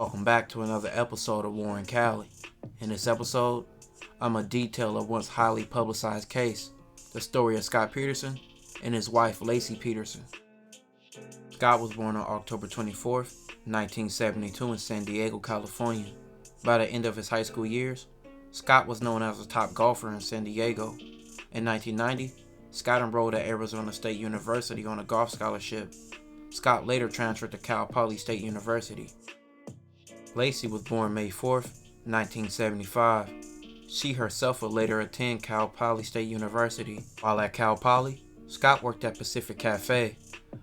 Welcome back to another episode of Warren Cali. In this episode, I'm going to detail a once highly publicized case, the story of Scott Peterson and his wife Lacey Peterson. Scott was born on October 24th, 1972 in San Diego, California. By the end of his high school years, Scott was known as a top golfer in San Diego. In 1990, Scott enrolled at Arizona State University on a golf scholarship. Scott later transferred to Cal State University. Lacey was born May 4th, 1975. She herself would later attend Cal State University. While at Cal Poly, Scott worked at Pacific Cafe.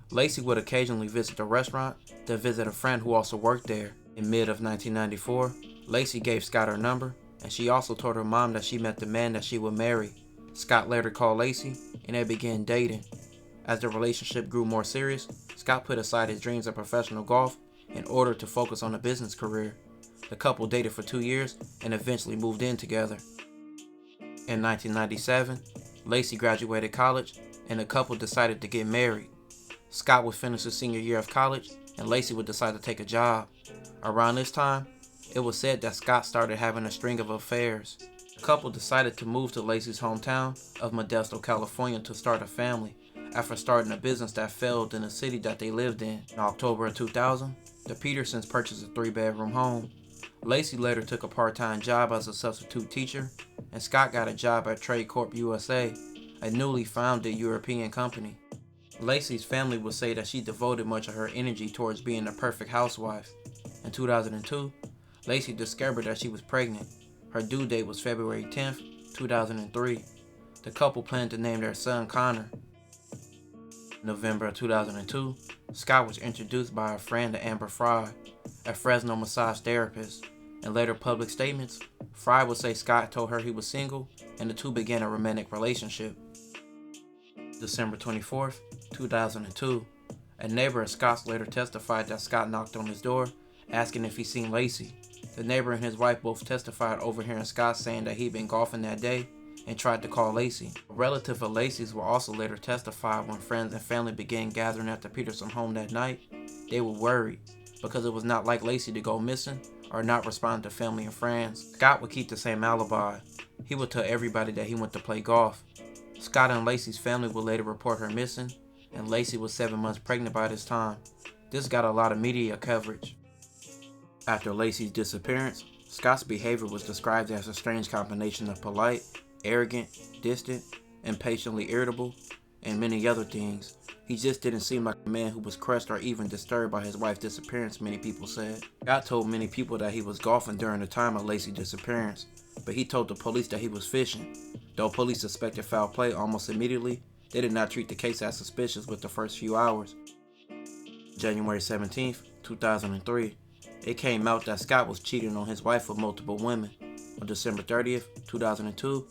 Lacey would occasionally visit the restaurant to visit a friend who also worked there. In mid of 1994, Lacey gave Scott her number, and she also told her mom that she met the man that she would marry. Scott later called Lacey, and they began dating. As the relationship grew more serious, Scott put aside his dreams of professional golf in order to focus on a business career. The couple dated for 2 years and eventually moved in together. In 1997, Lacey graduated college and the couple decided to get married. Scott would finish his senior year of college and Lacey would decide to take a job. Around this time, it was said that Scott started having a string of affairs. The couple decided to move to Lacey's hometown of Modesto, California to start a family after starting a business that failed in the city that they lived in. In October of 2000, the Petersons purchased a 3-bedroom home. Lacey later took a part-time job as a substitute teacher, and Scott got a job at Trade Corp USA, a newly founded European company. Lacey's family would say that she devoted much of her energy towards being the perfect housewife. In 2002, Lacey discovered that she was pregnant. Her due date was February 10th, 2003. The couple planned to name their son Connor. In November of 2002, Scott was introduced by a friend to Amber Fry, a Fresno massage therapist. In later public statements, Fry would say Scott told her he was single and the two began a romantic relationship. December 24th, 2002, a neighbor of Scott's later testified that Scott knocked on his door asking if he seen Lacey. The neighbor and his wife both testified overhearing Scott saying that he'd been golfing that day and tried to call Lacey. A relative of Lacey's will also later testify when friends and family began gathering at the Peterson home that night. They were worried because it was not like Lacey to go missing or not respond to family and friends. Scott would keep the same alibi. He would tell everybody that he went to play golf. Scott and Lacey's family would later report her missing, and Lacey was 7 months pregnant by this time. This got a lot of media coverage. After Lacey's disappearance, Scott's behavior was described as a strange combination of polite, arrogant, distant, impatiently irritable, and many other things. He just didn't seem like a man who was crushed or even disturbed by his wife's disappearance, many people said. Scott told many people that he was golfing during the time of Lacey's disappearance, but he told the police that he was fishing. Though police suspected foul play almost immediately, they did not treat the case as suspicious with the first few hours. January 17th, 2003, it came out that Scott was cheating on his wife with multiple women. On December 30th, 2002,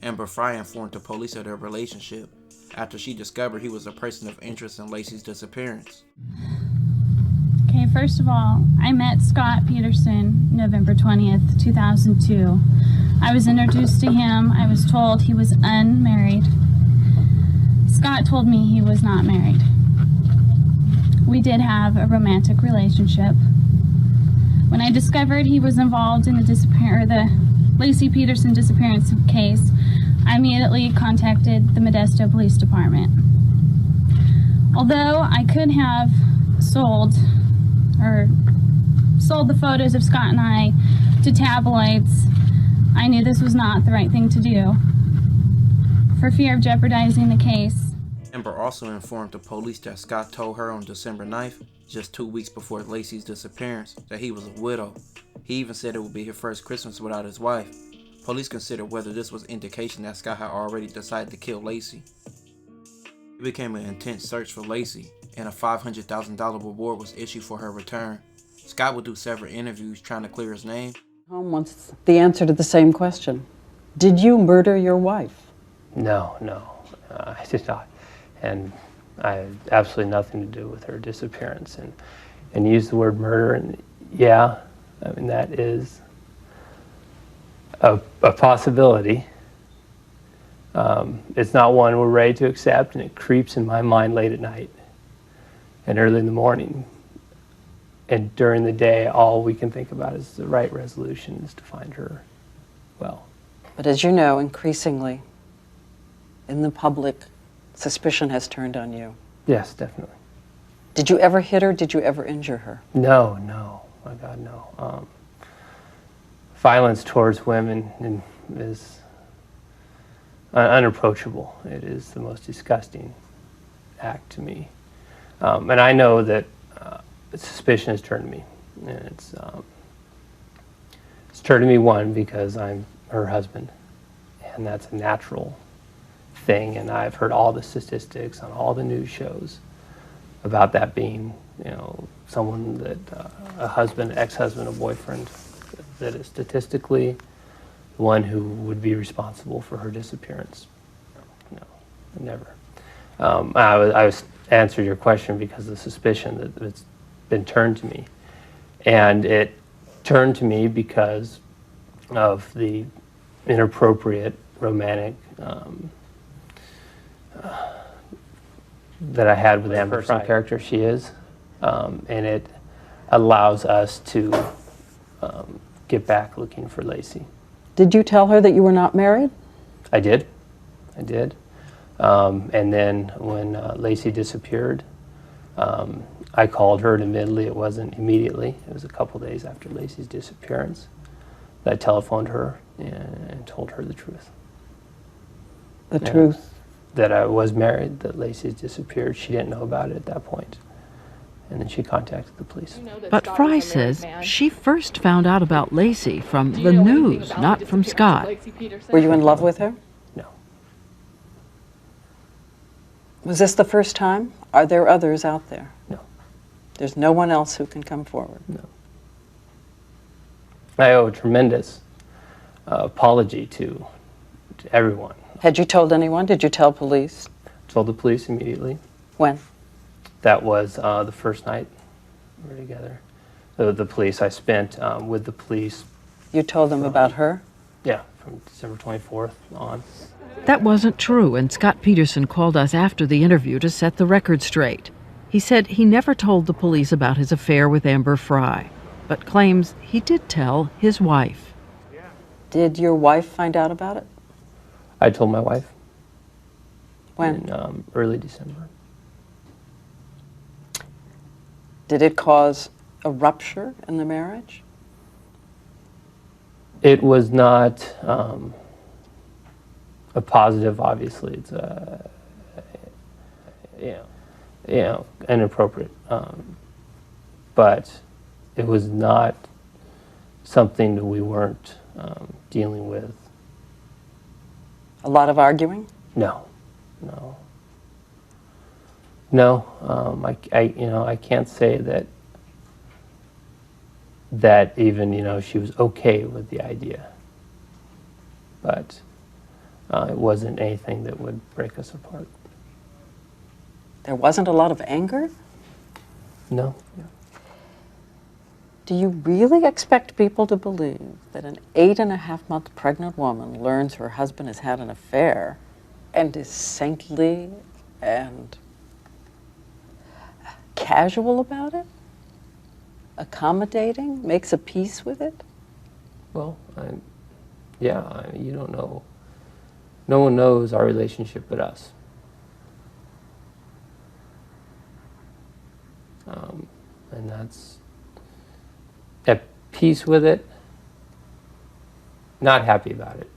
Amber Fry informed the police of their relationship after she discovered he was a person of interest in Lacey's disappearance. Okay, first of all, I met Scott Peterson November 20th, 2002. I was introduced to him. I was told he was unmarried. Scott told me he was not married. We did have a romantic relationship. When I discovered he was involved in the Lacey Peterson disappearance case, I immediately contacted the Modesto Police Department. Although I could have sold the photos of Scott and I to tabloids, I knew this was not the right thing to do for fear of jeopardizing the case. Amber also informed the police that Scott told her on December 9th, just 2 weeks before Lacey's disappearance, that he was a widow. He even said it would be his first Christmas without his wife. Police considered whether this was indication that Scott had already decided to kill Lacey. It became an intense search for Lacey, and a $500,000 reward was issued for her return. Scott would do several interviews trying to clear his name. Home wants the answer to the same question. Did you murder your wife? No, I did not. And I had absolutely nothing to do with her disappearance. And use the word murder, and yeah, I mean, that is a possibility. It's not one we're ready to accept, and it creeps in my mind late at night and early in the morning. And during the day, all we can think about is the right resolution is to find her well. But as you know, increasingly, in the public, suspicion has turned on you. Yes, definitely. Did you ever hit her? Did you ever injure her? No. My God, no. Violence towards women is unapproachable. It is the most disgusting act to me. And I know that suspicion has turned to me. And it's turned to me, one, because I'm her husband. And that's a natural thing. And I've heard all the statistics on all the news shows about that being, someone that a husband, ex-husband, a boyfriend, that is statistically the one who would be responsible for her disappearance. No, never. I was answered your question because of the suspicion that it's been turned to me, and it turned to me because of the inappropriate romantic that I had with Amber Fry. Character she is, and it allows us to get back looking for Lacey. Did you tell her that you were not married? I did. And then when Lacey disappeared, I called her, and admittedly it wasn't immediately. It was a couple days after Lacey's disappearance that I telephoned her and told her the truth. The truth? That I was married, that Lacey disappeared. She didn't know about it at that point. And then she contacted the police. But Fry says she first found out about Lacey from the news, not from Scott. Were you in love with her? No. Was this the first time? Are there others out there? No. There's no one else who can come forward? No. I owe a tremendous apology to everyone. Had you told anyone? Did you tell police? Told the police immediately. When? That was the first night we were together. The police, I spent with the police. You told them about her? Yeah, from December 24th on. That wasn't true, and Scott Peterson called us after the interview to set the record straight. He said he never told the police about his affair with Amber Fry, but claims he did tell his wife. Did your wife find out about it? I told my wife. When? In early December. Did it cause a rupture in the marriage? It was not a positive, obviously. It's inappropriate. But it was not something that we weren't dealing with. A lot of arguing? No. I can't say that even she was okay with the idea, but it wasn't anything that would break us apart. There wasn't a lot of anger? No. Do you really expect people to believe that an 8.5-month pregnant woman learns her husband has had an affair and is saintly and casual about it? Accommodating? Makes a peace with it? Well, you don't know. No one knows our relationship but us. And that's at peace with it, not happy about it.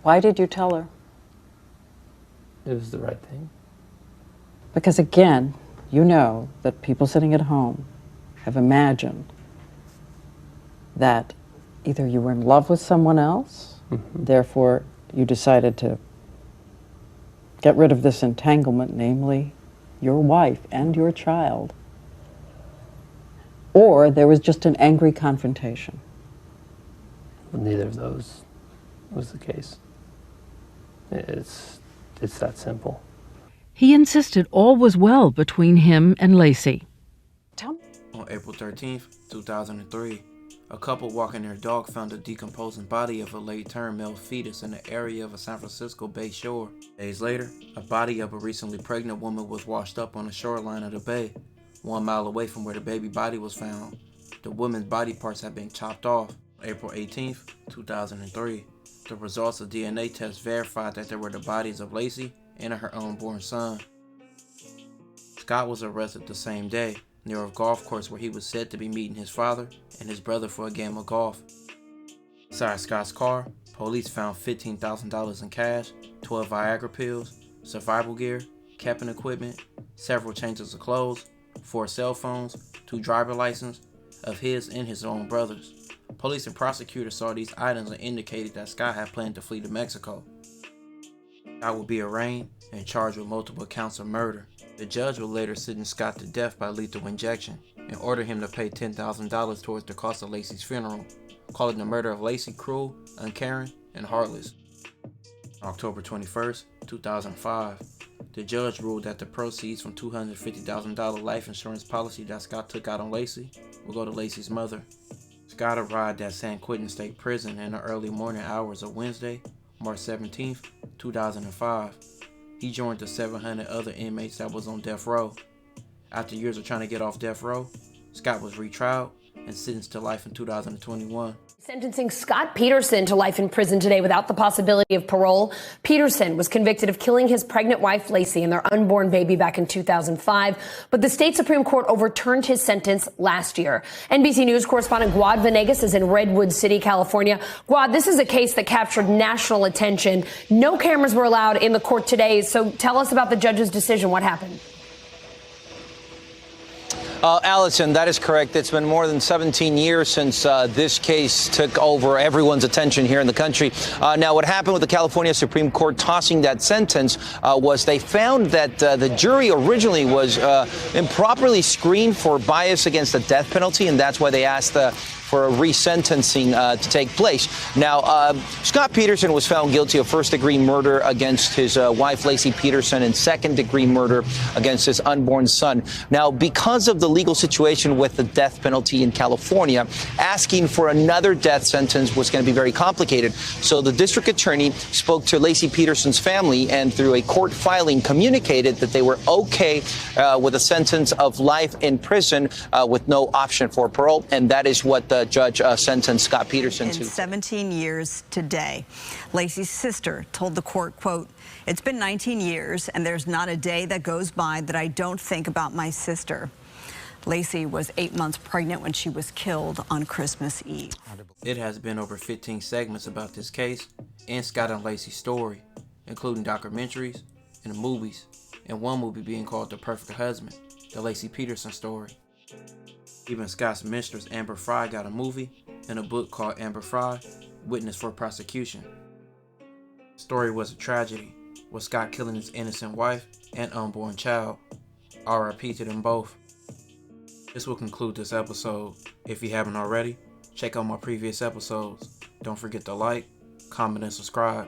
Why did you tell her? It was the right thing. Because again, you know that people sitting at home have imagined that either you were in love with someone else, therefore you decided to get rid of this entanglement, namely your wife and your child, or there was just an angry confrontation. Neither of those was the case. It's that simple. He insisted all was well between him and Lacey. Tell me. On April 13th, 2003, A couple walking their dog found the decomposing body of a late-term male fetus in the area of a San Francisco Bay shore. Days later, a body of a recently pregnant woman was washed up on the shoreline of the bay, 1 mile away from where the baby body was found. The woman's body parts had been chopped off. April 18, 2003, the results of DNA tests verified that they were the bodies of Lacey and of her unborn son. Scott was arrested the same day near a golf course where he was said to be meeting his father and his brother for a game of golf. Inside Scott's car, police found $15,000 in cash, 12 Viagra pills, survival gear, camping equipment, several changes of clothes, 4 cell phones, 2 driver licenses of his and his own brother's. Police and prosecutors saw these items and indicated that Scott had planned to flee to Mexico. Scott would be arraigned and charged with multiple counts of murder. The judge would later sentence Scott to death by lethal injection and order him to pay $10,000 towards the cost of Lacey's funeral, calling the murder of Lacey cruel, uncaring, and heartless. October 21, 2005, the judge ruled that the proceeds from $250,000 life insurance policy that Scott took out on Lacey would go to Lacey's mother. Scott arrived at San Quentin State Prison in the early morning hours of Wednesday, March 17, 2005. He joined the 700 other inmates that was on death row. After years of trying to get off death row, Scott was retried and sentenced to life in 2021. Sentencing Scott Peterson to life in prison today without the possibility of parole. Peterson was convicted of killing his pregnant wife, Lacey, and their unborn baby back in 2005. But the state Supreme Court overturned his sentence last year. NBC News correspondent Guad Venegas is in Redwood City, California. Guad, this is a case that captured national attention. No cameras were allowed in the court today. So tell us about the judge's decision. What happened? Allison, that is correct. It's been more than 17 years since this case took over everyone's attention here in the country. Now, what happened with the California Supreme Court tossing that sentence was they found that the jury originally was improperly screened for bias against the death penalty, and that's why they asked for a resentencing to take place. Now, Scott Peterson was found guilty of first-degree murder against his wife, Lacey Peterson, and second-degree murder against his unborn son. Now, because of the legal situation with the death penalty in California, asking for another death sentence was going to be very complicated. So the district attorney spoke to Lacey Peterson's family and through a court filing communicated that they were okay with a sentence of life in prison with no option for parole, and that is what the judge sentenced Scott Peterson to. 17 years today. Lacey's sister told the court, quote, "It's been 19 years and there's not a day that goes by that I don't think about my sister." Lacey was 8 months pregnant when she was killed on Christmas Eve. It has been over 15 segments about this case and Scott and Lacey's story, including documentaries and movies, and one movie being called The Perfect Husband, the Lacey Peterson story. Even Scott's mistress, Amber Frye, got a movie and a book called Amber Frye, Witness for Prosecution. The story was a tragedy, with Scott killing his innocent wife and unborn child. RIP to them both. This will conclude this episode. If you haven't already, check out my previous episodes. Don't forget to like, comment, and subscribe.